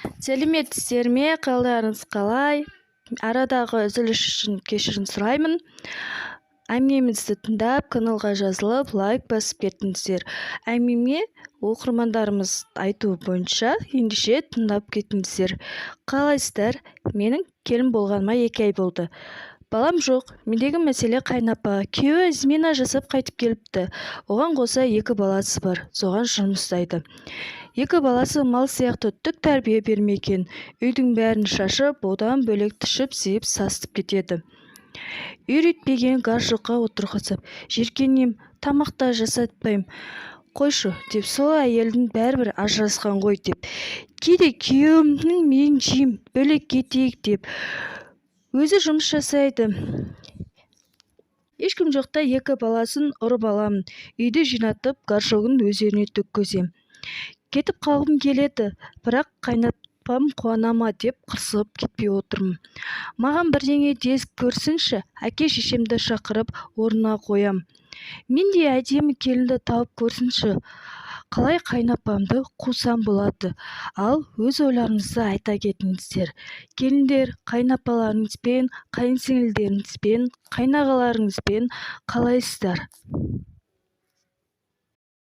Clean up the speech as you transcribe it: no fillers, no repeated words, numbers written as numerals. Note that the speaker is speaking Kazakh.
Сәлеметсіздер ме? Қалдарыңыз қалай? Арадағы үзіліс үшін кешірім сұраймын. Әңгімемізді тыңдап, каналға жазылып, лайк басып кеттіңіздер. Әңгіме оқырмандарымыз айтуы бойынша ендеше тыңдап кеттіңіздер. Қалайсыздар? Менің келін болғаныма 2 ай болды. Балам жоқ. Мендегі мәселе қайнапа. Күйеуі измена жасап қайтып келіпті. Оған қоса 2 баласы бар. Соған жұмыстайды. 2 баласы мал сияқты түк тәрбие бермеген. Үйдің бәрін шашып, одан бөлек түшіп, сейіп, састып кетеді. Үйретпеген гаржыққа отырғызып, жеркенем, тамақта жасатпайым. Қойшы, деп сол әйелдің бәрібір ажырасқан ғой деп. Кейде күйеуімнің мен жейм, бөлек кетейік деп. Өзі жұмыс жасайды. Ешкім жоқта 2 баласын ұрып аламын. Үйді жинатып, гаржогын өздеріне төккізем. Кетіп қалғым келеді, бірақ қайнатпам қуанама деп қырсығып кетпей отырмын. Маған бірдеңе дес көрсінші, әке шешемді шақырып орнына қоям. Мен де әдемі келінді тауып көрсінші, қалай қайнапамды қусам болады. Ал өз ойларыңызды айта кетіңіздер. Келіндер қайнапаларыңызбен, қайынсіңлілеріңізбен, қайнағаларыңызбен қалайсыздар?